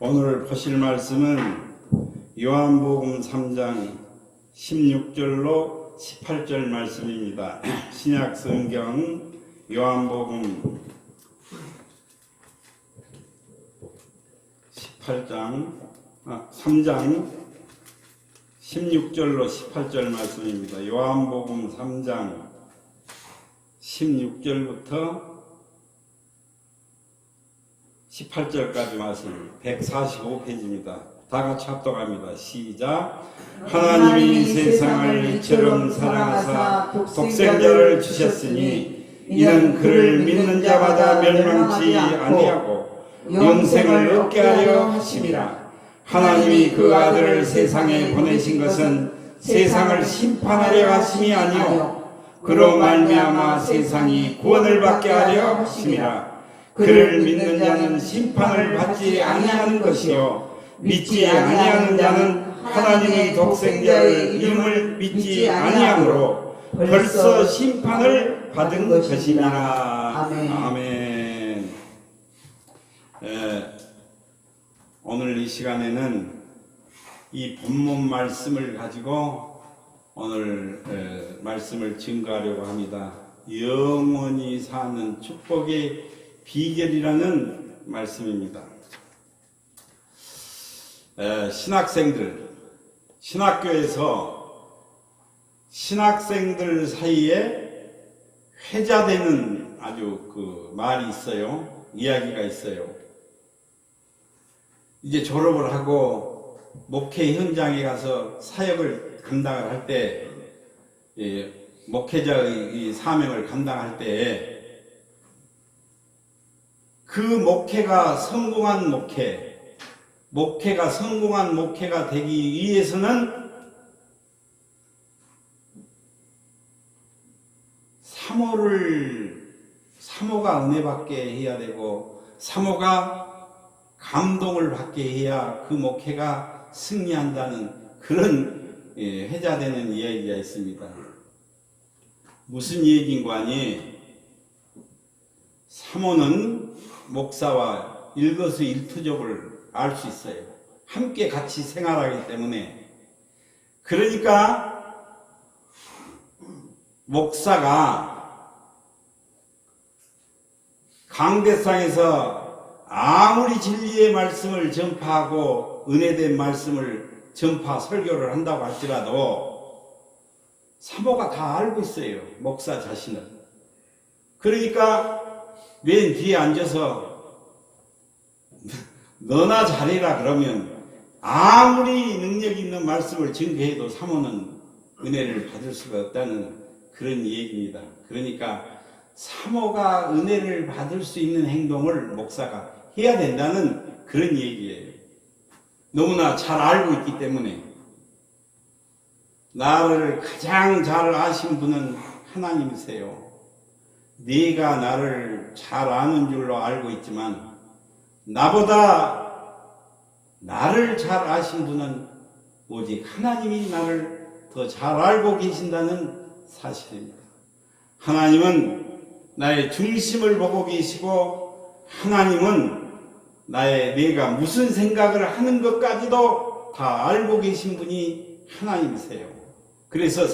오늘 보실 말씀은 요한복음 3장 16절로 18절 말씀입니다. 신약성경 요한복음 3장 16절로 18절 말씀입니다. 요한복음 3장 16절부터 18절까지 말씀 145페이지입니다. 다 같이 합독합니다. 시작. 하나님이 세상을 이처럼 사랑하사 독생자를 주셨으니 이는 그를 믿는 자마다 멸망치 아니하고 영생을 얻게 하려 하심이라. 하나님이 그 아들을 세상에 보내신 것은 세상을 심판하려 하심이 아니요 그로 말미암아 세상이 구원을 받게 하려 하심이라. 그를 믿는 자는 심판을 받지 아니하는 것이요 믿지 아니하는 자는 하나님의 독생자의 이름을 믿지 아니하므로 벌써 심판을 받은 것이니라. 아멘. 오늘 이 시간에는 이 본문 말씀을 가지고 오늘 말씀을 증거하려고 합니다. 영원히 사는 축복의 비결이라는 말씀입니다. 신학교에서 신학생들 사이에 회자되는 아주 그 말이 있어요. 이야기가 있어요. 이제 졸업을 하고 목회 현장에 가서 사역을 감당을 할 때, 목회자의 사명을 감당할 때 그 목회가 성공한 목회가 되기 위해서는 사모가 은혜받게 해야 되고 사모가 감동을 받게 해야 그 목회가 승리한다는 그런 회자되는 이야기가 있습니다. 무슨 얘기인가 하니 사모는 목사와 일거수일투족을 알 수 있어요. 함께 같이 생활하기 때문에. 그러니까 목사가 강대상에서 아무리 진리의 말씀을 전파하고 은혜된 말씀을 설교를 한다고 할지라도 사모가 다 알고 있어요. 목사 자신은. 그러니까 맨 뒤에 앉아서 너나 잘해라 그러면 아무리 능력 있는 말씀을 증거해도 사모는 은혜를 받을 수가 없다는 그런 얘기입니다. 그러니까 사모가 은혜를 받을 수 있는 행동을 목사가 해야 된다는 그런 얘기예요. 너무나 잘 알고 있기 때문에. 나를 가장 잘 아신 분은 하나님이세요. 네가 나를 잘 아는 줄로 알고 있지만 나보다 나를 잘 아신 분은 오직 하나님이 나를 더 잘 알고 계신다는 사실입니다. 하나님은 나의 중심을 보고 계시고 하나님은 내가 무슨 생각을 하는 것까지도 다 알고 계신 분이 하나님이세요. 그래서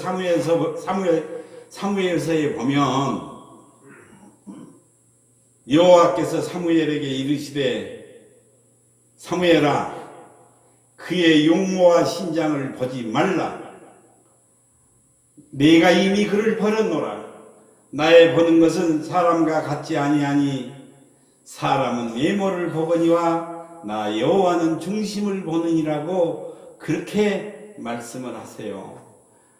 사무엘서에 보면 여호와께서 사무엘에게 이르시되 사무엘아 그의 용모와 신장을 보지 말라. 내가 이미 그를 버렸노라. 나의 보는 것은 사람과 같지 아니하니 사람은 외모를 보거니와 나 여호와는 중심을 보느니라고 그렇게 말씀을 하세요.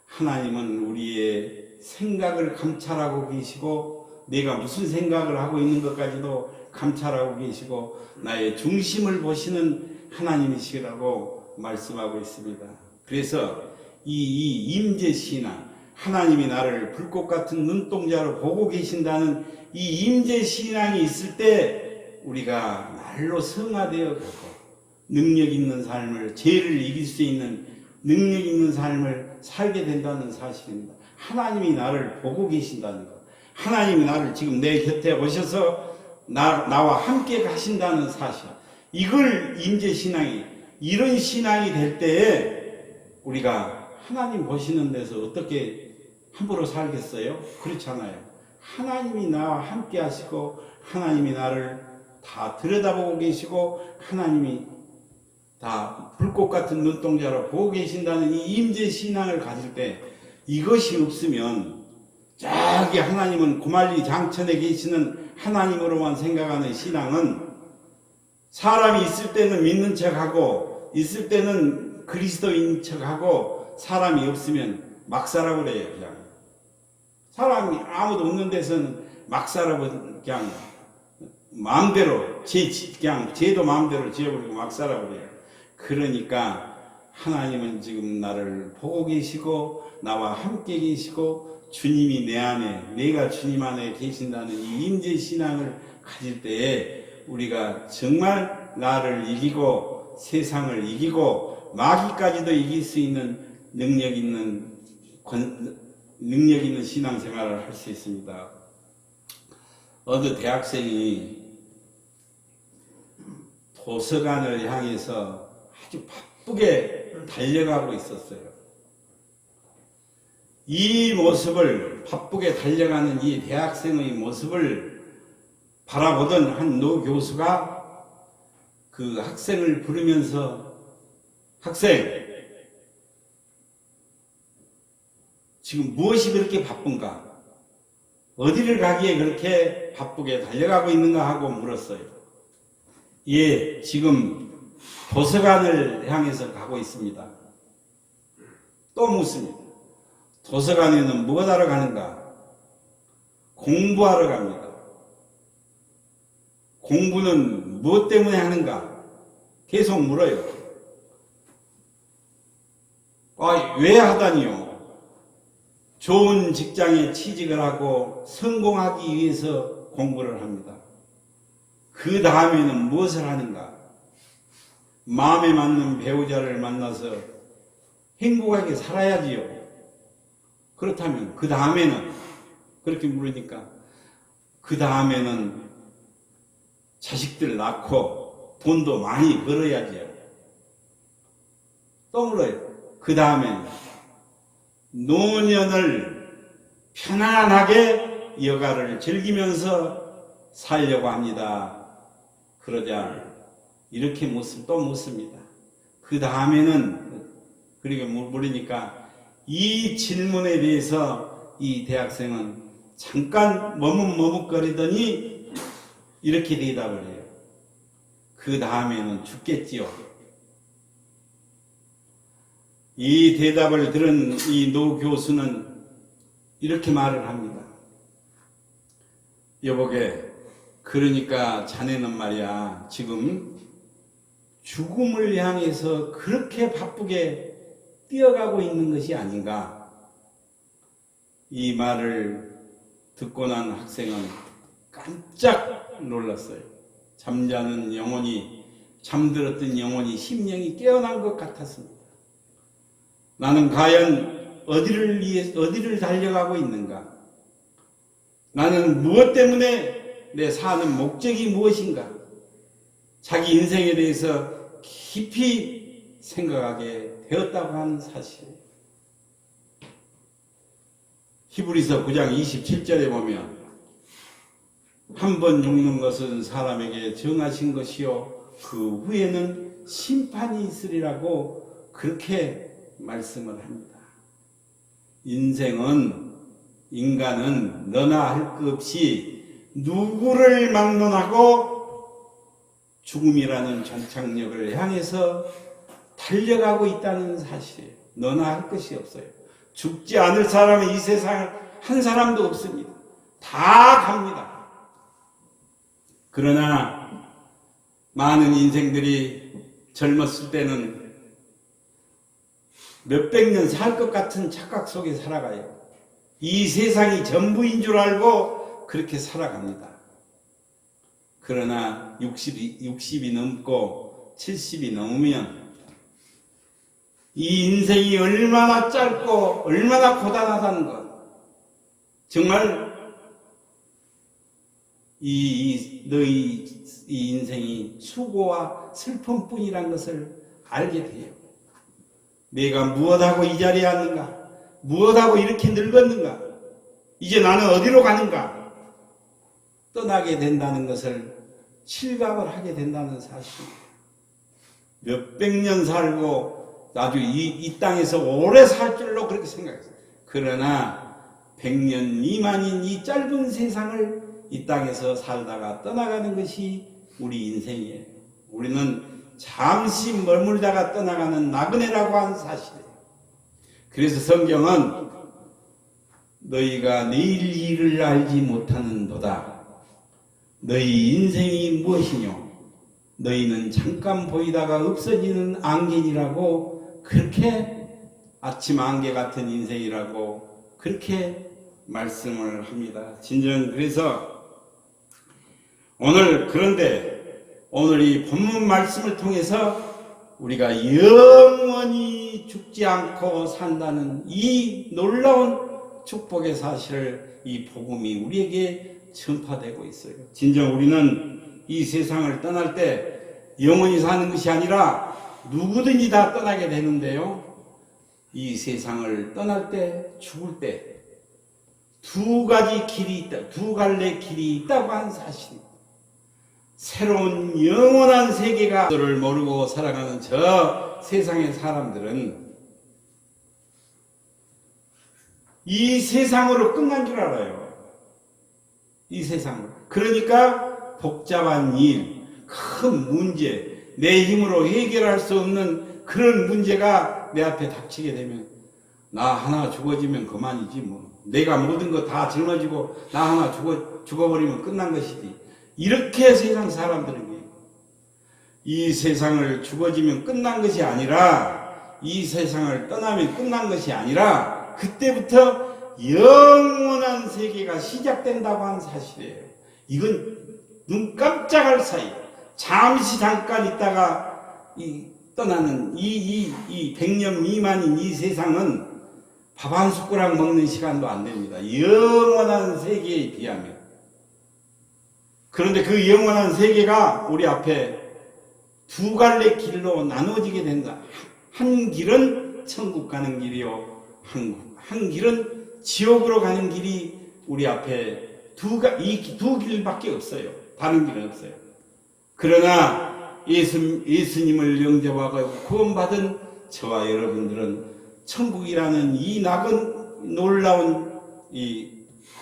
하나님은 우리의 생각을 감찰하고 계시고 내가 무슨 생각을 하고 있는 것까지도 감찰하고 계시고 나의 중심을 보시는 하나님이시라고 말씀하고 있습니다. 그래서 이 임재신앙, 하나님이 나를 불꽃 같은 눈동자로 보고 계신다는 이 임재신앙이 있을 때 우리가 날로 성화되어 가고 능력 있는 삶을, 죄를 이길 수 있는 능력 있는 삶을 살게 된다는 사실입니다. 하나님이 나를 보고 계신다는 것. 하나님이 나를 지금 내 곁에 오셔서 나와 함께 가신다는 사실. 이걸 임재신앙이, 이런 신앙이 될 때에 우리가 하나님 보시는 데서 어떻게 함부로 살겠어요? 그렇잖아요. 하나님이 나와 함께 하시고 하나님이 나를 다 들여다보고 계시고 하나님이 다 불꽃 같은 눈동자로 보고 계신다는 이 임재신앙을 가질 때, 이것이 없으면 저기 하나님은 고말리 장천에 계시는 하나님으로만 생각하는 신앙은 사람이 있을 때는 믿는 척하고 있을 때는 그리스도인 척하고 사람이 없으면 막 살아 그래요. 그냥 사람이 아무도 없는 데서는 막 살아 그냥 마음대로 그냥 제도 마음대로 지어버리고 막 살아 그래요. 그러니까 하나님은 지금 나를 보고 계시고 나와 함께 계시고 주님이 내 안에, 내가 주님 안에 계신다는 이 임재신앙을 가질 때에 우리가 정말 나를 이기고 세상을 이기고 마귀까지도 이길 수 있는 능력 있는 신앙생활을 할 수 있습니다. 어느 대학생이 도서관을 향해서 아주 바쁘게 달려가고 있었어요. 이 모습을, 바쁘게 달려가는 이 대학생의 모습을 바라보던 한 노 교수가 그 학생을 부르면서, 학생, 지금 무엇이 그렇게 바쁜가? 어디를 가기에 그렇게 바쁘게 달려가고 있는가 하고 물었어요. 예, 지금 도서관을 향해서 가고 있습니다. 또 묻습니다. 도서관에는 무엇 하러 가는가? 공부하러 갑니다. 공부는 무엇 때문에 하는가? 계속 물어요. 왜 하다니요? 좋은 직장에 취직을 하고 성공하기 위해서 공부를 합니다. 그 다음에는 무엇을 하는가? 마음에 맞는 배우자를 만나서 행복하게 살아야지요. 그렇다면 그 다음에는, 그렇게 물으니까 그 다음에는 자식들 낳고 돈도 많이 벌어야지요. 또 물어요. 그 다음에는 노년을 편안하게 여가를 즐기면서 살려고 합니다. 그러자 이렇게 또 묻습니다. 그 다음에는, 그리고 물으니까 이 질문에 대해서 이 대학생은 잠깐 머뭇머뭇거리더니 이렇게 대답을 해요. 그 다음에는 죽겠지요. 이 대답을 들은 이 노 교수는 이렇게 말을 합니다. 여보게, 그러니까 자네는 말이야, 지금 죽음을 향해서 그렇게 바쁘게 뛰어가고 있는 것이 아닌가? 이 말을 듣고 난 학생은 깜짝 놀랐어요. 잠자는 영혼이, 잠들었던 영혼이 심령이 깨어난 것 같았습니다. 나는 과연 어디를 달려가고 있는가? 나는 무엇 때문에 내 사는 목적이 무엇인가? 자기 인생에 대해서 깊이 생각하게 되었다고 하는 사실. 히브리서 9장 27절에 보면 한 번 죽는 것은 사람에게 정하신 것이요 그 후에는 심판이 있으리라고 그렇게 말씀을 합니다. 인간은 너나 할 것 없이 누구를 막론하고 죽음이라는 종착역을 향해서 달려가고 있다는 사실이에요. 너나 할 것이 없어요. 죽지 않을 사람은 이 세상에 한 사람도 없습니다. 다 갑니다. 그러나 많은 인생들이 젊었을 때는 몇백 년 살 것 같은 착각 속에 살아가요. 이 세상이 전부인 줄 알고 그렇게 살아갑니다. 그러나 60이 넘고 70이 넘으면 이 인생이 얼마나 짧고 얼마나 고단하다는 것, 정말 너희 이 인생이 수고와 슬픔뿐이란 것을 알게 돼요. 내가 무엇하고 이 자리에 왔는가? 무엇하고 이렇게 늙었는가? 이제 나는 어디로 가는가? 떠나게 된다는 것을 실감을 하게 된다는 사실. 몇백 년 살고 아주 이 땅에서 오래 살 줄로 그렇게 생각했어요. 그러나 100년 미만인 이 짧은 세상을 이 땅에서 살다가 떠나가는 것이 우리 인생이에요. 우리는 잠시 머물다가 떠나가는 나그네라고 하는 사실이에요. 그래서 성경은 너희가 내일 일을 알지 못하는도다. 너희 인생이 무엇이뇨? 너희는 잠깐 보이다가 없어지는 안개니라고, 그렇게 아침 안개 같은 인생이라고 그렇게 말씀을 합니다. 진정 그래서 그런데 오늘 이 본문 말씀을 통해서 우리가 영원히 죽지 않고 산다는 이 놀라운 축복의 사실을 이 복음이 우리에게 전파되고 있어요. 진정 우리는 이 세상을 떠날 때 영원히 사는 것이 아니라 누구든지 다 떠나게 되는데요. 이 세상을 떠날 때, 죽을 때 두 가지 길이 있다, 두 갈래 길이 있다고 하는 사실입니다. 새로운 영원한 세계가 를 모르고 살아가는 저 세상의 사람들은 이 세상으로 끝난 줄 알아요. 이 세상으로. 그러니까 복잡한 일, 큰 문제, 내 힘으로 해결할 수 없는 그런 문제가 내 앞에 닥치게 되면 나 하나 죽어지면 그만이지 뭐. 내가 모든 거 다 짊어지고 나 하나 죽어버리면 끝난 것이지. 이렇게 세상 사람들은 이 세상을 죽어지면 끝난 것이 아니라, 이 세상을 떠나면 끝난 것이 아니라 그때부터 영원한 세계가 시작된다고 하는 사실이에요. 이건 눈 깜짝할 사이, 잠시 잠깐 있다가 떠나는 이 100년 미만인 이 세상은 밥 한 숟가락 먹는 시간도 안 됩니다. 영원한 세계에 비하면. 그런데 그 영원한 세계가 우리 앞에 두 갈래 길로 나눠지게 된다. 한 길은 천국 가는 길이요, 한 길은 지옥으로 가는 길이 우리 앞에 두 길밖에 없어요. 다른 길은 없어요. 그러나 예수님을 영접하고 구원받은 저와 여러분들은 천국이라는 이 놀라운 이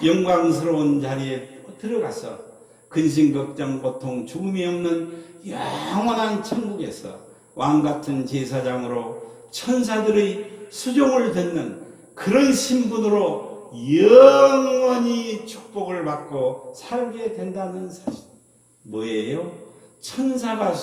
영광스러운 자리에 들어가서 근심, 걱정, 고통, 죽음이 없는 영원한 천국에서 왕같은 제사장으로 천사들의 수종을 듣는 그런 신분으로 영원히 축복을 받고 살게 된다는 사실. 뭐예요? 천사가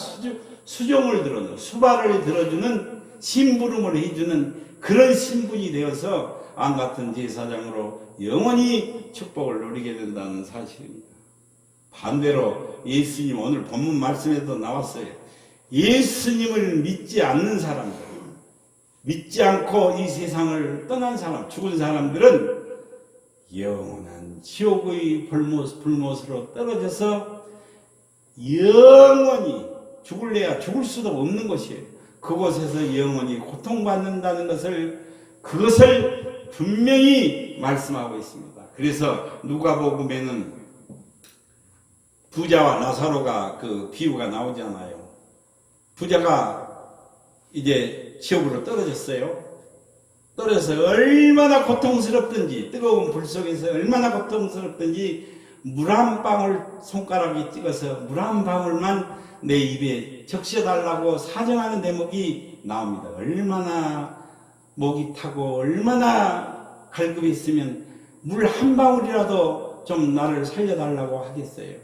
수종을 들어주는, 수발을 들어주는, 심부름을 해주는 그런 신분이 되어서 왕같은 제사장으로 영원히 축복을 누리게 된다는 사실입니다. 반대로 예수님, 오늘 본문 말씀에도 나왔어요. 예수님을 믿지 않는 사람들, 믿지 않고 이 세상을 떠난 사람, 죽은 사람들은 영원한 지옥의 불못으로 떨어져서 영원히 죽을래야 죽을 수도 없는 것이에요. 그곳에서 영원히 고통받는다는 그것을 분명히 말씀하고 있습니다. 그래서 누가복음에는 부자와 나사로가 그 비유가 나오잖아요. 부자가 이제 지옥으로 떨어졌어요. 떨어져서 얼마나 고통스럽든지, 뜨거운 불 속에서 얼마나 고통스럽든지 물 한 방울 손가락에 찍어서 물 한 방울만 내 입에 적셔달라고 사정하는 대목이 나옵니다. 얼마나 목이 타고 얼마나 갈급했으면 물 한 방울이라도 좀 나를 살려달라고 하겠어요.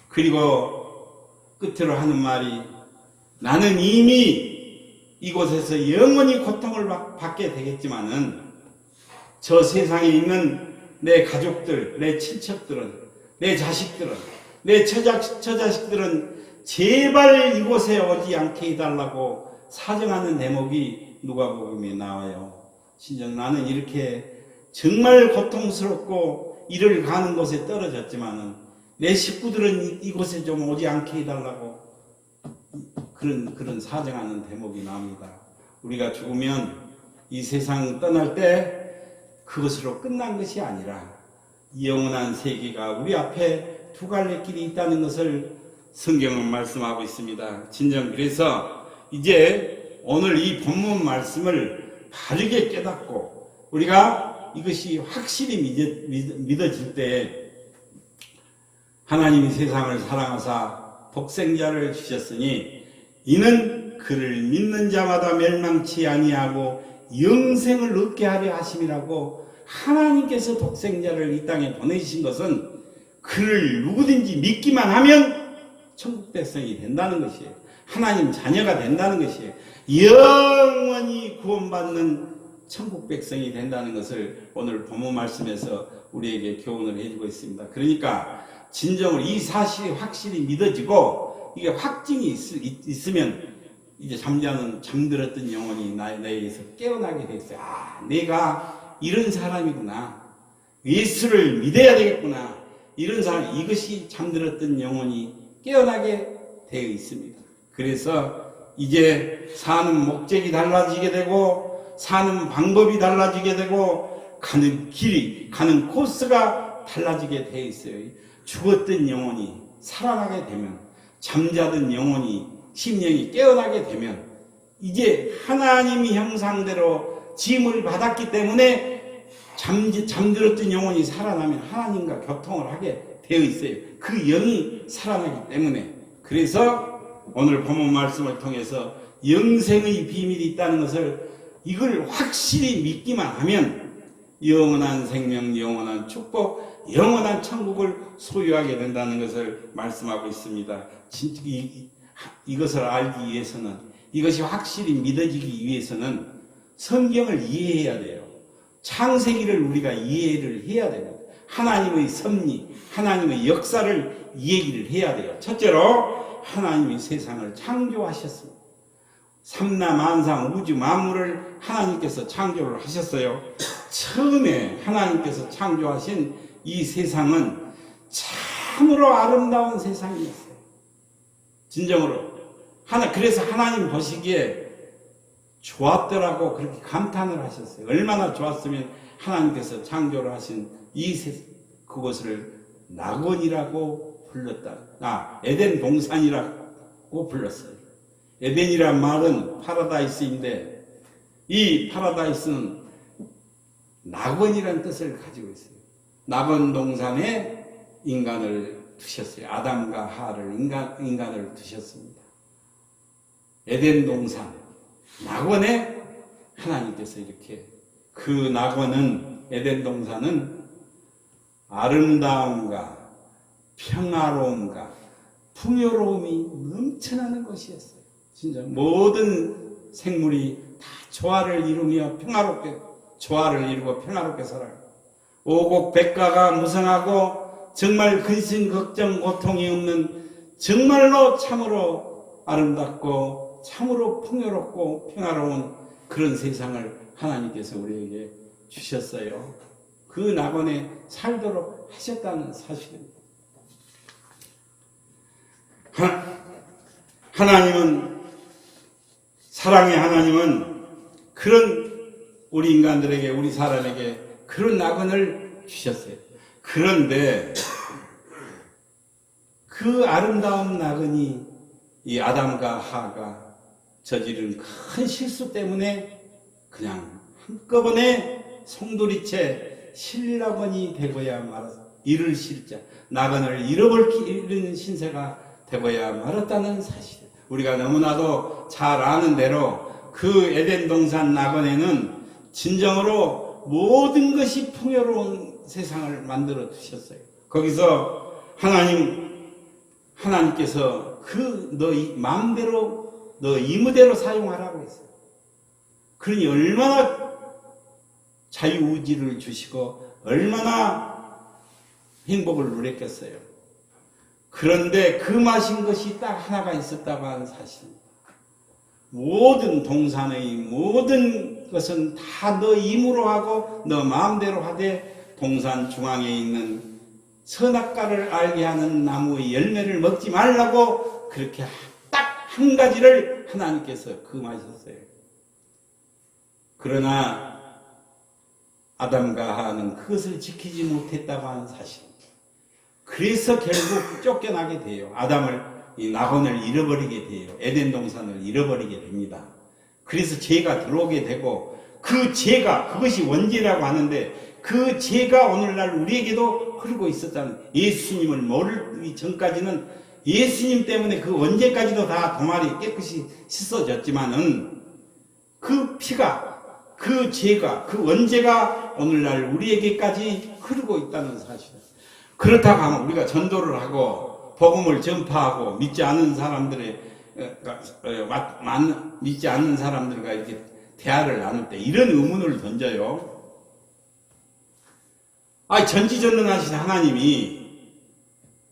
그리고 끝으로 하는 말이, 나는 이미 이곳에서 영원히 고통을 받게 되겠지만은 저 세상에 있는 내 가족들, 내 친척들은, 내 자식들은, 내 처자식들은 제발 이곳에 오지 않게 해달라고 사정하는 대목이 누가복음에 나와요. 진짜 나는 이렇게 정말 고통스럽고 이를 가는 곳에 떨어졌지만은 내 식구들은 이곳에 좀 오지 않게 해달라고 그런 사정하는 대목이 나옵니다. 우리가 죽으면 이 세상 떠날 때 그것으로 끝난 것이 아니라 영원한 세계가 우리 앞에 두 갈래 길이 있다는 것을 성경은 말씀하고 있습니다. 진정 그래서 이제 오늘 이 본문 말씀을 바르게 깨닫고 우리가 이것이 확실히 믿어질 때 하나님이 세상을 사랑하사 독생자를 주셨으니 이는 그를 믿는 자마다 멸망치 아니하고 영생을 얻게 하려 하심이라고 하나님께서 독생자를 이 땅에 보내신 것은 그를 누구든지 믿기만 하면 천국 백성이 된다는 것이에요. 하나님 자녀가 된다는 것이에요. 영원히 구원받는 천국 백성이 된다는 것을 오늘 본문 말씀에서 우리에게 교훈을 해주고 있습니다. 그러니까 진정으로 이 사실이 확실히 믿어지고 이게 확증이 있으면 이제 잠들었던 영혼이 나에게서 깨어나게 됐어요. 아, 내가 이런 사람이구나. 예수를 믿어야 되겠구나. 이런 사람, 이것이 잠들었던 영혼이 깨어나게 되어 있습니다. 그래서 이제 사는 목적이 달라지게 되고 사는 방법이 달라지게 되고 가는 길이, 가는 코스가 달라지게 되어 있어요. 죽었던 영혼이 살아나게 되면 잠자던 영혼이 심령이 깨어나게 되면 이제 하나님의 형상대로 지음을 받았기 때문에 잠들었던 영혼이 살아나면 하나님과 교통을 하게 되어 있어요. 그 영이 살아나기 때문에. 그래서 오늘 본문 말씀을 통해서 영생의 비밀이 있다는 것을 이걸 확실히 믿기만 하면 영원한 생명, 영원한 축복, 영원한 천국을 소유하게 된다는 것을 말씀하고 있습니다. 이것을 알기 위해서는, 이것이 확실히 믿어지기 위해서는 성경을 이해해야 돼요. 창세기를 우리가 이해를 해야 됩니다. 하나님의 섭리, 하나님의 역사를 얘기를 해야 돼요. 첫째로 하나님이 세상을 창조하셨습니다. 삼라만상 우주 만물을 하나님께서 창조를 하셨어요. 처음에 하나님께서 창조하신 이 세상은 참으로 아름다운 세상이었어요. 진정으로. 그래서 하나님 보시기에 좋았더라고 그렇게 감탄을 하셨어요. 얼마나 좋았으면 하나님께서 창조를 하신 이 세상, 그것을 낙원이라고 불렀다. 에덴 동산이라고 불렀어요. 에덴이란 말은 파라다이스인데 이 파라다이스는 낙원이라는 뜻을 가지고 있어요. 낙원 동산에 인간을 두셨어요. 아담과 하와를 인간을 두셨습니다. 에덴 동산, 낙원에 하나님께서 이렇게 그 낙원은 에덴 동산은 아름다움과 평화로움과 풍요로움이 넘쳐나는 곳이었어요. 진짜 모든 생물이 다 조화를 이루며 평화롭게 조화를 이루고 평화롭게 살아요. 오곡백과가 무성하고 정말 근심 걱정 고통이 없는 정말로 참으로 아름답고 참으로 풍요롭고 평화로운 그런 세상을 하나님께서 우리에게 주셨어요. 그 낙원에 살도록 하셨다는 사실입니다. 하나님은, 사랑의 하나님은 그런 우리 인간들에게, 우리 사람에게 그런 낙원을 주셨어요. 그런데 그 아름다운 낙원이 이 아담과 하와가 저지른 큰 실수 때문에 그냥 한꺼번에 송두리째 실낙원이 되고야 말았다. 이를 실자 낙원을 잃어버리는 신세가 되고야 말았다는 사실. 우리가 너무나도 잘 아는 대로 그 에덴 동산 낙원에는 진정으로 모든 것이 풍요로운 세상을 만들어 두셨어요. 거기서 하나님께서 너 마음대로 너 이무대로 사용하라고 했어요. 그러니 얼마나 자유의지를 주시고 얼마나 행복을 누렸겠어요. 그런데 그 마신 것이 딱 하나가 있었다고 하는 사실입니다. 모든 동산의 모든 것은 다 너 임으로 하고 너 마음대로 하되 동산 중앙에 있는 선악과를 알게 하는 나무의 열매를 먹지 말라고 그렇게 딱 한 가지를 하나님께서 금하셨어요. 그러나 아담과 하와는 그것을 지키지 못했다고 하는 사실입니다. 그래서 결국 쫓겨나게 돼요. 이 낙원을 잃어버리게 돼요. 에덴 동산을 잃어버리게 됩니다. 그래서 죄가 들어오게 되고, 그 죄가, 그것이 원죄라고 하는데 그 죄가 오늘날 우리에게도 흐르고 있었다는, 예수님을 모르기 전까지는 예수님 때문에 그 원죄까지도 다 도말이 깨끗이 씻어졌지만은 그 피가, 그 죄가, 그 원죄가 오늘날 우리에게까지 흐르고 있다는 사실이에요. 그렇다고 하면 우리가 전도를 하고 복음을 전파하고 믿지 않는 사람들과 이렇게 대화를 나눌 때 이런 의문을 던져요. 전지전능하신 하나님이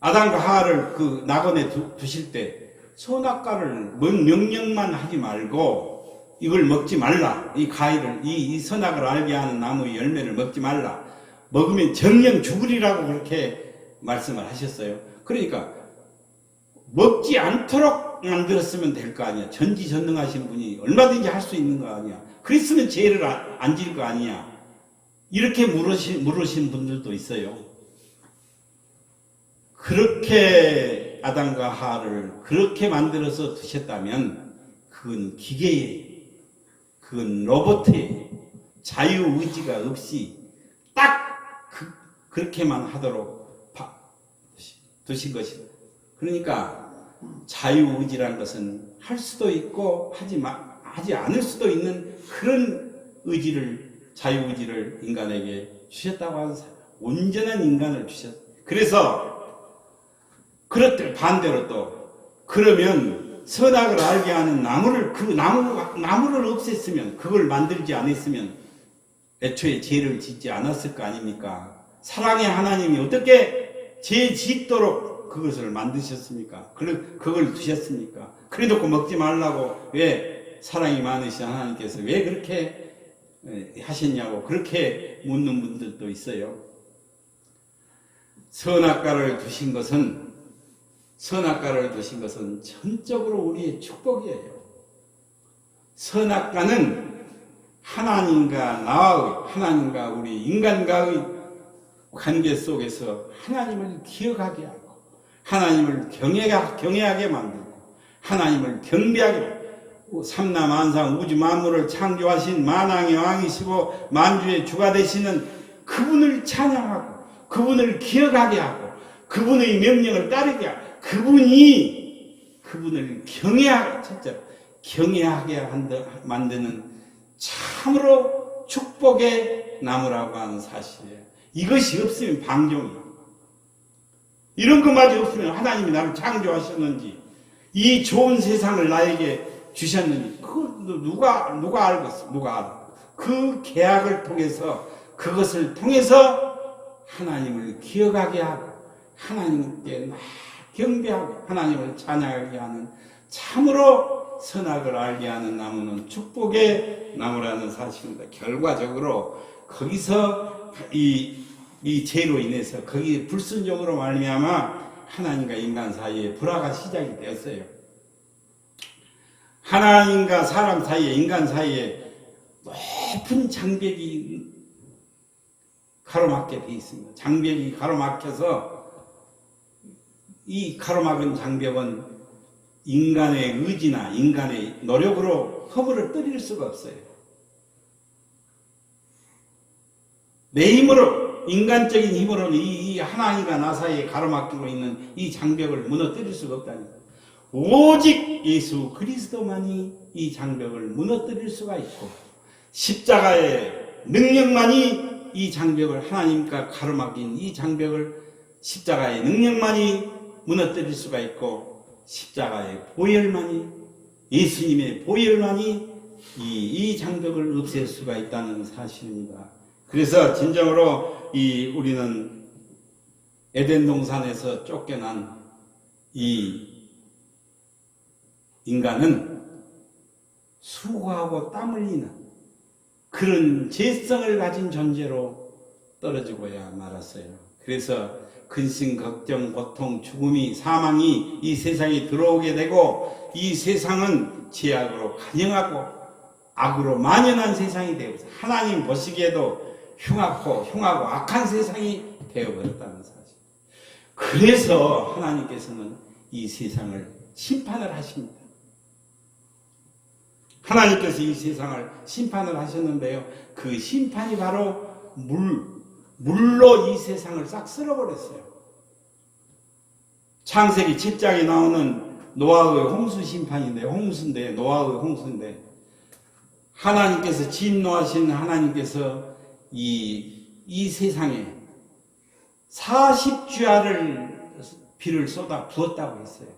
아담과 하와를 그 낙원에 두실 때 선악과를 명령만 하지 말고 이걸 먹지 말라. 이 과일을, 이 선악을 알게 하는 나무의 열매를 먹지 말라. 먹으면 정령 죽으리라고 그렇게 말씀을 하셨어요. 그러니까 먹지 않도록 만들었으면 될 거 아니야. 전지전능하신 분이 얼마든지 할 수 있는 거 아니야. 그랬으면 죄를 안 질 거 아니야. 이렇게 물으신 분들도 있어요. 그렇게 아담과 하와를 그렇게 만들어서 두셨다면 그건 기계에, 그건 로봇에 자유의지가 없이 딱 그렇게만 하도록 두신 것입니다. 그러니까 자유의지라는 것은 할 수도 있고 하지 않을 수도 있는 그런 자유의지를 인간에게 주셨다고 하는 사람, 온전한 인간을 주셨어요. 그래서 그렇들 반대로 또 그러면 선악을 알게 하는 나무를 없앴으면, 그걸 만들지 않았으면 애초에 죄를 짓지 않았을 거 아닙니까? 사랑의 하나님이 어떻게 죄 짓도록 그것을 만드셨습니까? 그걸 두셨습니까? 그래놓고 먹지 말라고 왜 사랑이 많으신 하나님께서 왜 그렇게 하셨냐고 그렇게 묻는 분들도 있어요. 선악과를 두신 것은 전적으로 우리의 축복이에요. 선악과는 하나님과 우리 인간과의 관계 속에서 하나님을 기억하게 하고, 하나님을 경외하게 만들고, 하나님을 경배하게 만들고, 삼라만상 우주 만물을 창조하신 만왕의 왕이시고 만주의 주가 되시는 그분을 찬양하고, 그분을 기억하게 하고, 그분의 명령을 따르게 하고, 그분을 경외하게 만드는 참으로 축복의 나무라고 하는 사실이에요. 이것이 없으면 방종이에요. 이런 것마저 없으면 하나님이 나를 창조하셨는지, 이 좋은 세상을 나에게 주셨는지, 그걸 누가 알겠어? 누가 알아? 그 계약을 통해서, 그것을 통해서 하나님을 기억하게 하고, 하나님께 경배하고 하나님을 찬양하게 하는, 참으로 선악을 알게 하는 나무는 축복의 나무라는 사실입니다. 결과적으로 거기서 이 죄로 인해서 거기 불순종으로 말미암아 하나님과 인간 사이에 불화가 시작이 되었어요. 하나님과 사람 사이에, 인간 사이에 높은 장벽이 가로막게 되어 있습니다. 장벽이 가로막혀서 이 가로막은 장벽은 인간의 의지나 인간의 노력으로 허물을 때릴 수가 없어요. 내 힘으로, 인간적인 힘으로는 이 하나님과 나 사이에 가로막히고 있는 이 장벽을 무너뜨릴 수가 없다니까. 오직 예수 그리스도만이 이 장벽을 무너뜨릴 수가 있고, 십자가의 능력만이 이 장벽을, 하나님과 가로막힌 이 장벽을 십자가의 능력만이 무너뜨릴 수가 있고, 십자가의 보혈만이, 예수님의 보혈만이 이 장벽을 없앨 수가 있다는 사실입니다. 그래서 진정으로 우리는 에덴 동산에서 쫓겨난 이 인간은 수고하고 땀 흘리는 그런 죄성을 가진 존재로 떨어지고야 말았어요. 그래서 근심, 걱정, 고통, 죽음이, 사망이 이 세상에 들어오게 되고 이 세상은 죄악으로 간영하고 악으로 만연한 세상이 되어서 하나님 보시기에도 흉하고 악한 세상이 되어버렸다는 사실. 그래서 하나님께서는 이 세상을 심판을 하십니다. 하나님께서 이 세상을 심판을 하셨는데요. 그 심판이 바로 물로 이 세상을 싹 쓸어버렸어요. 창세기 7장에 나오는 노아의 홍수 심판인데, 노아의 홍수인데, 하나님께서 진노하신 하나님께서 이 세상에 40주야를 비를 쏟아 부었다고 했어요.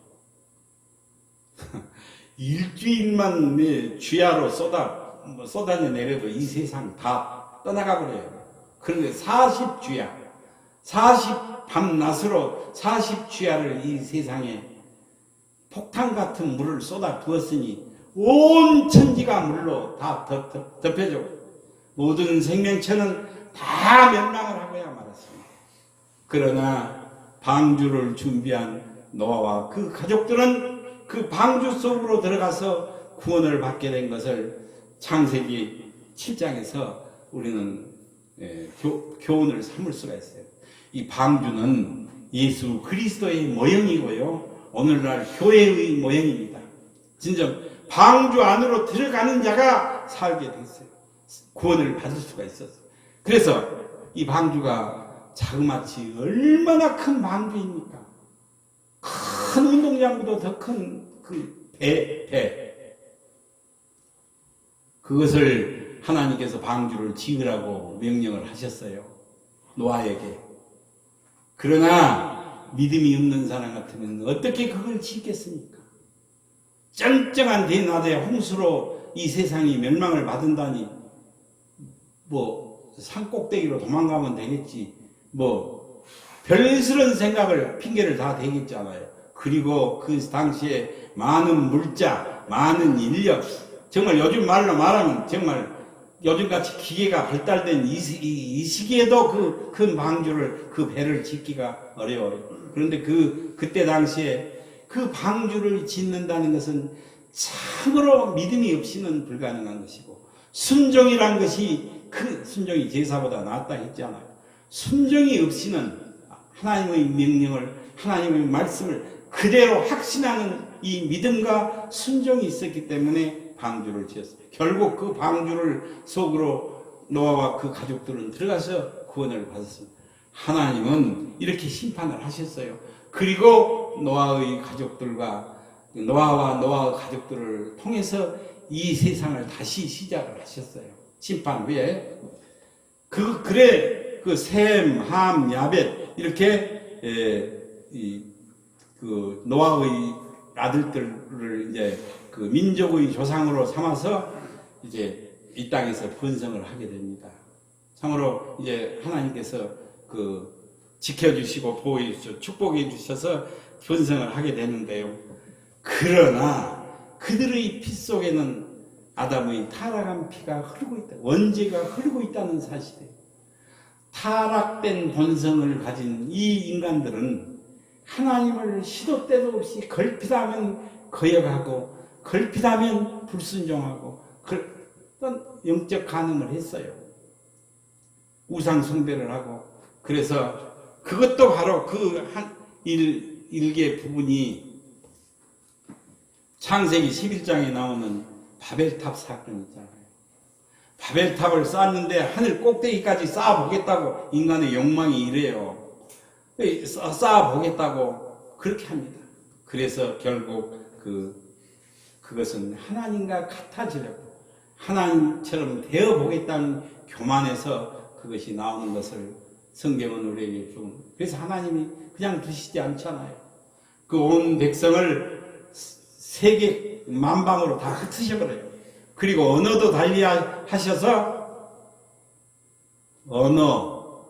일주일만 주야로 쏟아져 내려도 이 세상 다 떠나가 버려요. 그런데 40주야, 밤낮으로 40주야를 이 세상에 폭탄 같은 물을 쏟아 부었으니 온 천지가 물로 다 덮여져 모든 생명체는 다 멸망을 하고야 말았습니다. 그러나 방주를 준비한 노아와 그 가족들은 그 방주 속으로 들어가서 구원을 받게 된 것을 창세기 7장에서 우리는 교훈을 삼을 수가 있어요. 이 방주는 예수 그리스도의 모형이고요, 오늘날 교회의 모형입니다. 진정 방주 안으로 들어가는 자가 살게 됐어요. 구원을 받을 수가 있었어요. 그래서 이 방주가 자그마치 얼마나 큰 방주입니까? 큰 운동장보다 더 큰 그 배. 그것을 하나님께서 방주를 지으라고 명령을 하셨어요. 노아에게. 그러나 믿음이 없는 사람 같으면 어떻게 그걸 짓겠습니까? ጨ정한 대낮에 홍수로 이 세상이 멸망을 받은다니 산꼭대기로 도망가면 되겠지, 별스런 생각을 핑계를 다 대겠잖아요. 그리고 그 당시에 많은 물자, 많은 인력, 정말 요즘 말로 말하면 정말 요즘같이 기계가 발달된 이 시기에도 그 큰 방주를, 그 배를 짓기가 어려워요. 그런데 그때 당시에 그 방주를 짓는다는 것은 참으로 믿음이 없이는 불가능한 것이고, 순종이란 것이 순종이 제사보다 낫다 했잖아요. 순종이 없이는 하나님의 명령을, 하나님의 말씀을 그대로 확신하는 이 믿음과 순종이 있었기 때문에 방주를 지었어요. 결국 그 방주를 속으로 노아와 그 가족들은 들어가서 구원을 받았습니다. 하나님은 이렇게 심판을 하셨어요. 그리고 노아와 노아의 가족들을 통해서 이 세상을 다시 시작을 하셨어요. 심판 후에. 그 셈, 함, 야벳 이렇게 그 노아의 아들들을 이제 그 민족의 조상으로 삼아서 이제 이 땅에서 번성을 하게 됩니다. 참으로 이제 하나님께서 지켜주시고 보호해 주셔서 축복해 주셔서 번성을 하게 되는데요. 그러나 그들의 피 속에는 아담의 타락한 피가 흐르고 있다, 원죄가 흐르고 있다는 사실이에요. 타락된 본성을 가진 이 인간들은 하나님을 시도 때도 없이 걸핏하면 거역하고 걸핏하면 불순종하고 어떤 영적 간음을 했어요. 우상 숭배를 하고. 그래서 그것도 바로 그 한 일개 부분이 창세기 11장에 나오는 바벨탑 사건 있잖아요. 바벨탑을 쌓았는데 하늘 꼭대기까지 쌓아보겠다고, 인간의 욕망이 이래요. 쌓아보겠다고 그렇게 합니다. 그래서 결국 그것은 하나님과 같아지려고, 하나님처럼 되어보겠다는 교만에서 그것이 나오는 것을 성경은 우리에게 좀, 그래서 하나님이 그냥 두시지 않잖아요. 그 온 백성을 세계 만방으로 다 흩으셔버려요. 그리고 언어도 달리 하셔서 언어,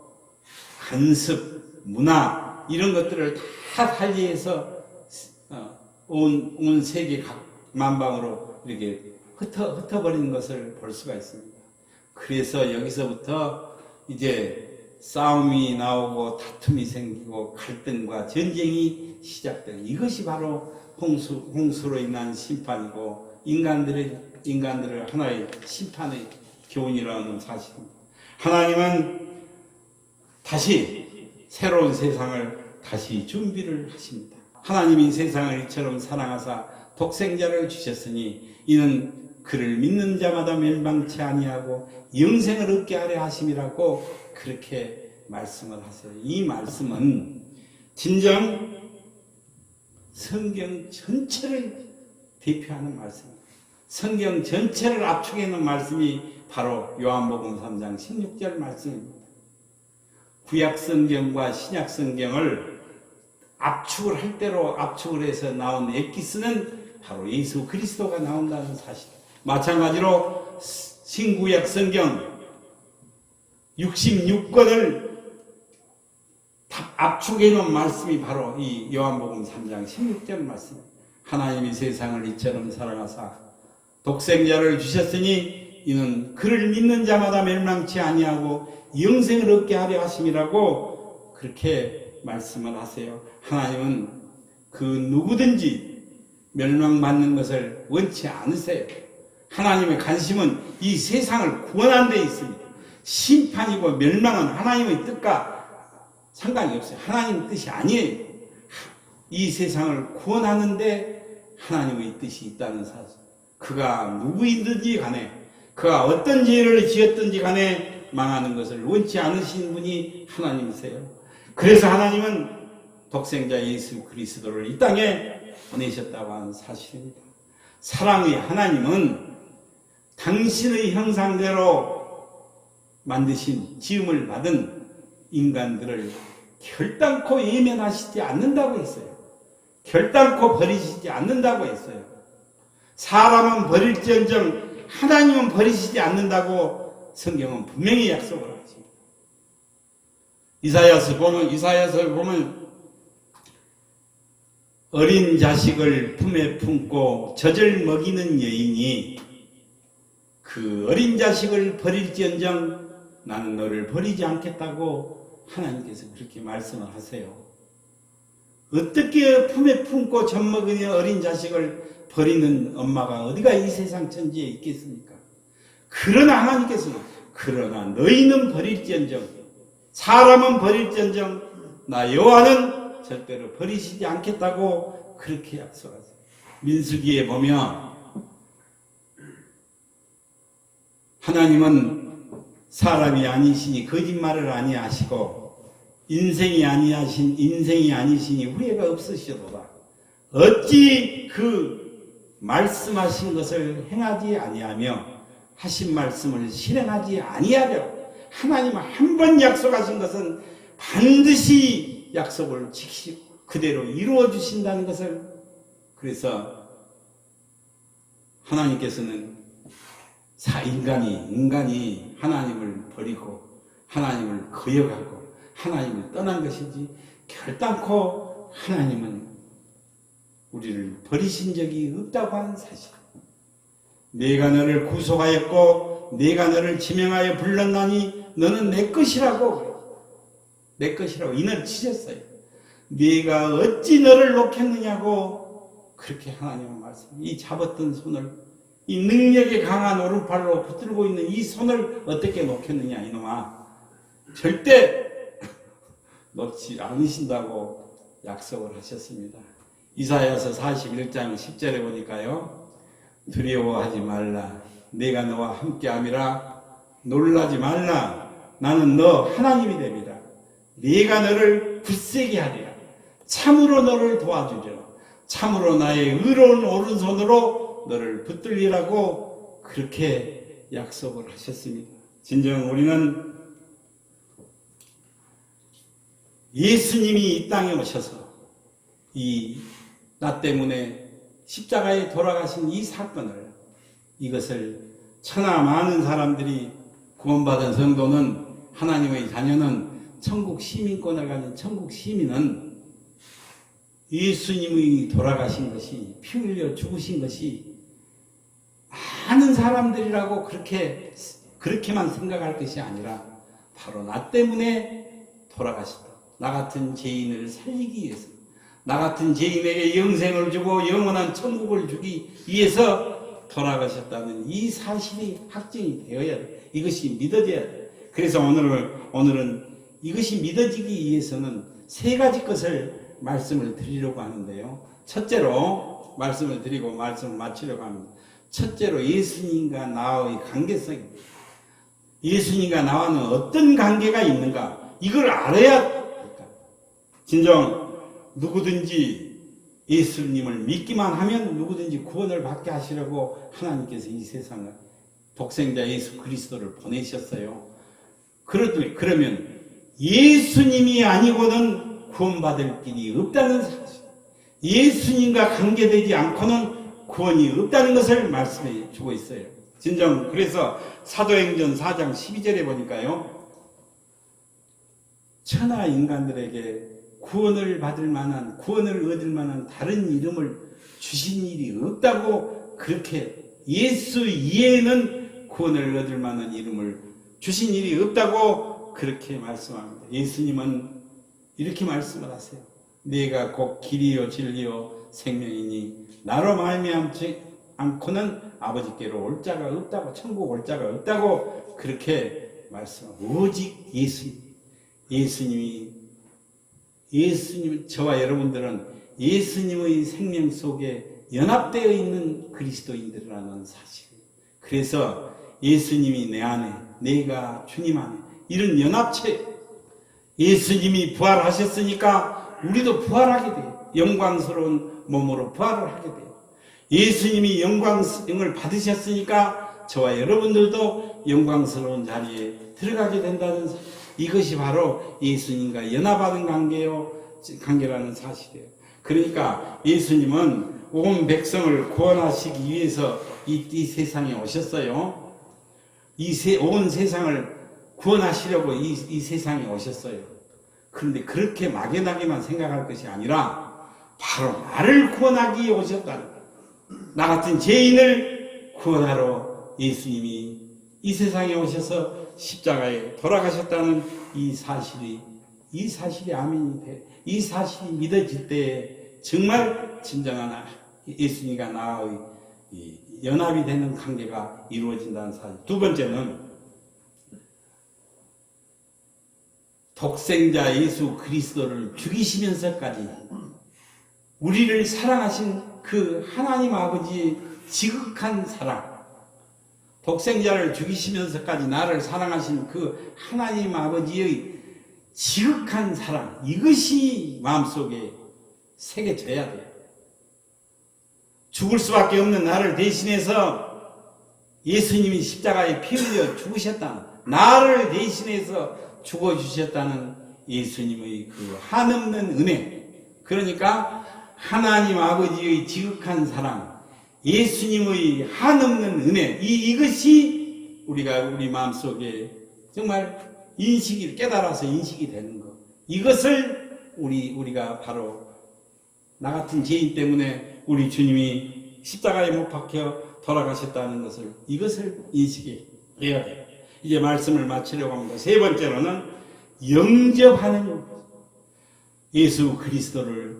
관습, 문화 이런 것들을 다 달리해서 온 세계 각 만방으로 이렇게 흩어버리는 것을 볼 수가 있습니다. 그래서 여기서부터 이제 싸움이 나오고 다툼이 생기고 갈등과 전쟁이 시작된 이것이 바로 홍수로 인한 심판이고 인간들을 하나의 심판의 교훈이라는 사실입니다. 하나님은 다시 새로운 세상을 다시 준비를 하십니다. 하나님이 세상을 이처럼 사랑하사 독생자를 주셨으니 이는 그를 믿는 자마다 멸망치 아니하고 영생을 얻게 하려 하심이라고 그렇게 말씀을 하세요. 이 말씀은 진정 성경 전체를 대표하는 말씀입니다. 성경 전체를 압축해 있는 말씀이 바로 요한복음 3장 16절 말씀입니다. 구약 성경과 신약 성경을 압축을 할 대로 압축을 해서 나온 엑기스는 바로 예수 그리스도가 나온다는 사실. 마찬가지로 신구약 성경 66권을 압축해 놓은 말씀이 바로 이 요한복음 3장 16절 말씀입니다. 하나님이 세상을 이처럼 사랑하사 독생자를 주셨으니 이는 그를 믿는 자마다 멸망치 아니하고 영생을 얻게 하려 하심이라고 그렇게 말씀을 하세요. 하나님은 그 누구든지 멸망받는 것을 원치 않으세요. 하나님의 관심은 이 세상을 구원하는 데 있습니다. 심판이고 멸망은 하나님의 뜻과 상관이 없어요. 하나님의 뜻이 아니에요. 이 세상을 구원하는데 하나님의 뜻이 있다는 사실. 그가 누구이든지 간에 그가 어떤 죄를 지었든지 간에 망하는 것을 원치 않으신 분이 하나님이세요. 그래서 하나님은 독생자 예수 그리스도를 이 땅에 보내셨다고 하는 사실입니다. 사랑의 하나님은 당신의 형상대로 만드신 지음을 받은 인간들을 결단코 예면하시지 않는다고 했어요. 결단코 버리시지 않는다고 했어요. 사람은 버릴지언정 하나님은 버리시지 않는다고 성경은 분명히 약속을 하십니다. 이사야서 보면 어린 자식을 품에 품고 젖을 먹이는 여인이 그 어린 자식을 버릴지언정 나는 너를 버리지 않겠다고 하나님께서 그렇게 말씀을 하세요. 어떻게 품에 품고 젖 먹이는 어린 자식을 버리는 엄마가 어디가 이 세상 천지에 있겠습니까? 그러나 하나님께서는 그러나 너희는 버릴지언정 사람은 버릴지언정 나 여호와는 절대로 버리시지 않겠다고 그렇게 약속하세요. 민수기에 보면 하나님은 사람이 아니시니 거짓말을 아니하시고 인생이 아니시니 후회가 없으시도다. 어찌 그 말씀하신 것을 행하지 아니하며 하신 말씀을 실행하지 아니하려고. 하나님은 한 번 약속하신 것은 반드시 약속을 지키시고 그대로 이루어 주신다는 것을. 그래서 하나님께서는 인간이 하나님을 버리고 하나님을 거역하고 하나님을 떠난 것이지 결단코 하나님은 우리를 버리신 적이 없다고 하는 사실. 내가 너를 구속하였고 내가 너를 지명하여 불렀나니 너는 내 것이라고 인을 치셨어요. 네가 어찌 너를 놓겠느냐고 그렇게 하나님은 말씀. 이 잡았던 손을 이 능력이 강한 오른팔로 붙들고 있는 이 손을 어떻게 놓겠느냐 이놈아. 절대 놓지 않으신다고 약속을 하셨습니다. 이사야서 41장 10절에 보니까요. 두려워하지 말라. 내가 너와 함께함이라. 놀라지 말라. 나는 너 하나님이 됩니다. 내가 너를 굳세게 하리라. 참으로 너를 도와주리라. 참으로 나의 의로운 오른손으로 너를 붙들리라고 그렇게 약속을 하셨습니다. 진정 우리는 예수님이 이 땅에 오셔서 나 때문에 십자가에 돌아가신 이 사건을 이것을 천하 많은 사람들이 구원받은 성도는 하나님의 자녀는 천국 시민권을 가진 천국 시민은 예수님이 돌아가신 것이 피 흘려 죽으신 것이 많은 사람들이라고 그렇게만 생각할 것이 아니라 바로 나 때문에 돌아가셨다. 나 같은 죄인을 살리기 위해서, 나 같은 죄인에게 영생을 주고 영원한 천국을 주기 위해서 돌아가셨다는 이 사실이 확증이 되어야 돼. 이것이 믿어져야 돼. 그래서 오늘은 이것이 믿어지기 위해서는 세 가지 것을 말씀을 드리려고 하는데요. 첫째로 말씀을 드리고 말씀을 마치려고 합니다. 첫째로 예수님과 나의 관계성입니다. 예수님과 나와는 어떤 관계가 있는가, 이걸 알아야 될까. 진정 누구든지 예수님을 믿기만 하면 누구든지 구원을 받게 하시려고 하나님께서 이 세상을 독생자 예수 그리스도를 보내셨어요. 그러면 예수님이 아니고는 구원받을 길이 없다는 사실, 예수님과 관계되지 않고는 구원이 없다는 것을 말씀해 주고 있어요. 진정 그래서 사도행전 4장 12절에 보니까요, 천하 인간들에게 구원을 얻을 만한 다른 이름을 주신 일이 없다고, 그렇게 예수 이외에는 구원을 얻을 만한 이름을 주신 일이 없다고 그렇게 말씀합니다. 예수님은 이렇게 말씀을 하세요. 내가 곧 길이요 진리요 생명이니 나로 말미암지 않고는 아버지께로 올 자가 없다고, 천국 올 자가 없다고 그렇게 말씀합니다. 오직 예수님, 저와 여러분들은 예수님의 생명 속에 연합되어 있는 그리스도인들이라는 사실. 그래서 예수님이 내 안에, 내가 주님 안에, 이런 연합체, 예수님이 부활하셨으니까 우리도 부활하게 돼요. 영광스러운 몸으로 부활을 하게 돼요. 예수님이 영광을 받으셨으니까 저와 여러분들도 영광스러운 자리에 들어가게 된다는 사실. 이것이 바로 예수님과 연합하는 관계라는 사실이에요. 그러니까 예수님은 온 백성을 구원하시기 위해서 이 세상에 오셨어요. 온 세상을 구원하시려고 이 세상에 오셨어요. 그런데 그렇게 막연하게만 생각할 것이 아니라 바로 나를 구원하기 위해 오셨다는 거예요. 나 같은 죄인을 구원하러 예수님이 이 세상에 오셔서 십자가에 돌아가셨다는 이 사실이 아멘이 돼. 이 사실이 믿어질 때 정말 진정한 예수님과 나의 연합이 되는 관계가 이루어진다는 사실. 두 번째는 독생자 예수 그리스도를 죽이시면서까지 우리를 사랑하신 그 하나님 아버지의 지극한 사랑, 독생자를 죽이시면서까지 나를 사랑하신 그 하나님 아버지의 지극한 사랑, 이것이 마음속에 새겨져야 돼요. 죽을 수밖에 없는 나를 대신해서 예수님이 십자가에 피 흘려 죽으셨다는, 나를 대신해서 죽어주셨다는 예수님의 그 한없는 은혜, 그러니까 하나님 아버지의 지극한 사랑, 예수님의 한없는 은혜, 이것이 우리 마음속에 정말 깨달아서 인식이 되는 것. 이것을 우리가 바로 나 같은 죄인 때문에 우리 주님이 십자가에 못 박혀 돌아가셨다는 것을, 이것을 인식해야 돼요. 이제 말씀을 마치려고 합니다. 세 번째로는 영접하는 것. 예수 그리스도를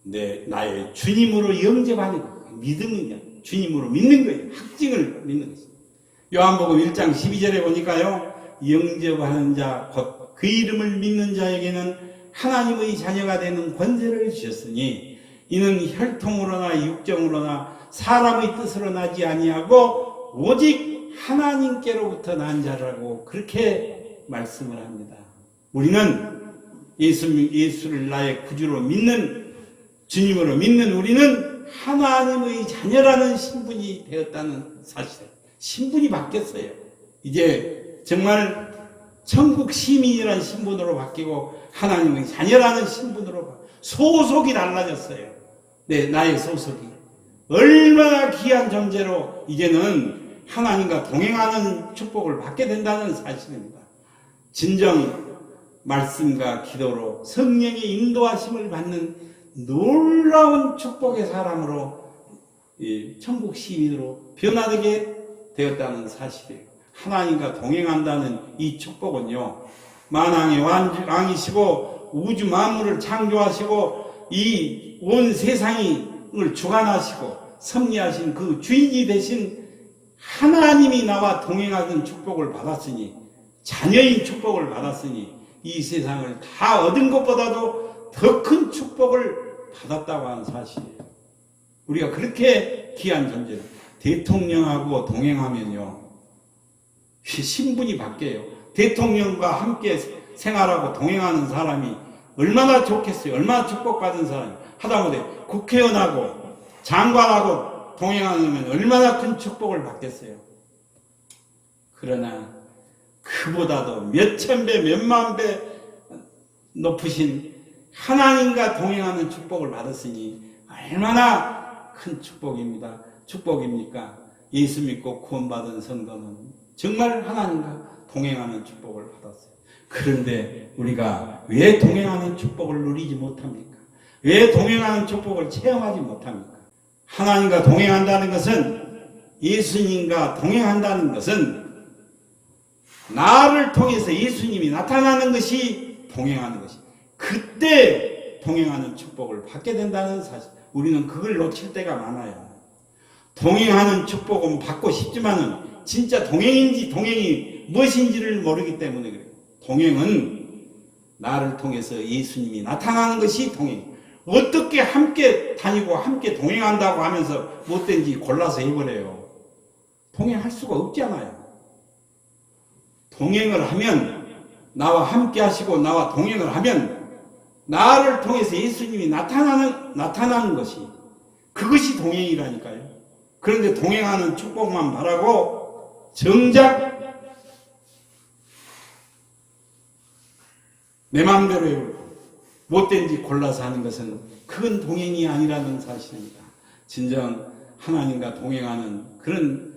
나의 주님으로 영접하는 것. 믿음이냐, 주님으로 믿는 거예요. 확증을 믿는 것입니다. 요한복음 1장 12절에 보니까요, 영접하는 자, 곧 그 이름을 믿는 자에게는 하나님의 자녀가 되는 권세를 주셨으니 이는 혈통으로나 육정으로나 사람의 뜻으로 나지 아니하고 오직 하나님께로부터 난 자라고 그렇게 말씀을 합니다. 우리는 예수를 나의 구주로 믿는, 주님으로 믿는 우리는 하나님의 자녀라는 신분이 되었다는 사실. 신분이 바뀌었어요. 이제 정말 천국 시민이라는 신분으로 바뀌고 하나님의 자녀라는 신분으로 소속이 달라졌어요. 나의 소속이 얼마나 귀한 존재로 이제는 하나님과 동행하는 축복을 받게 된다는 사실입니다. 진정 말씀과 기도로 성령의 인도하심을 받는 놀라운 축복의 사람으로 천국 시민으로 변화되게 되었다는 사실이에요. 하나님과 동행한다는 이 축복은요, 만왕의 왕이시고 우주 만물을 창조하시고 이 온 세상을 주관하시고 섭리하신 그 주인이 되신 하나님이 나와 동행하는 축복을 받았으니, 자녀인 축복을 받았으니 이 세상을 다 얻은 것보다도 더 큰 축복을 받았다고 하는 사실이에요. 우리가 그렇게 귀한 존재예요. 대통령하고 동행하면요, 신분이 바뀌어요. 대통령과 함께 생활하고 동행하는 사람이 얼마나 좋겠어요. 얼마나 축복받은 사람이. 하다못해 국회의원하고 장관하고 동행하면 얼마나 큰 축복을 받겠어요. 그러나 그보다도 몇천 배, 몇만 배 높으신 하나님과 동행하는 축복을 받았으니 얼마나 큰 축복입니까? 예수 믿고 구원받은 성도는 정말 하나님과 동행하는 축복을 받았어요. 그런데 우리가 왜 동행하는 축복을 누리지 못합니까? 왜 동행하는 축복을 체험하지 못합니까? 하나님과 동행한다는 것은, 예수님과 동행한다는 것은 나를 통해서 예수님이 나타나는 것이 동행하는 것이, 그때 동행하는 축복을 받게 된다는 사실. 우리는 그걸 놓칠 때가 많아요. 동행하는 축복은 받고 싶지만은 진짜 동행인지 동행이 무엇인지를 모르기 때문에 그래요. 동행은 나를 통해서 예수님이 나타나는 것이 동행. 어떻게 함께 다니고 함께 동행한다고 하면서 못된지 골라서 해버려요. 동행할 수가 없잖아요. 동행을 하면, 나와 함께 하시고 나와 동행을 하면 나를 통해서 예수님이 나타나는 것이, 그것이 동행이라니까요. 그런데 동행하는 축복만 바라고 정작 내 마음대로 못된지 골라서 하는 것은, 그건 동행이 아니라는 사실입니다. 진정 하나님과 동행하는 그런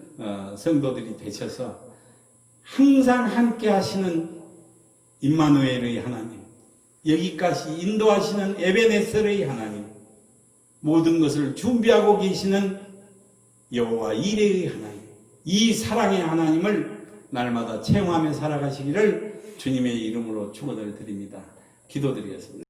성도들이 되셔서 항상 함께 하시는 임마누엘의 하나님, 여기까지 인도하시는 에베네셀의 하나님, 모든 것을 준비하고 계시는 여호와 이레의 하나님, 이 사랑의 하나님을 날마다 체험하며 살아가시기를 주님의 이름으로 축원을 드립니다. 기도드리겠습니다.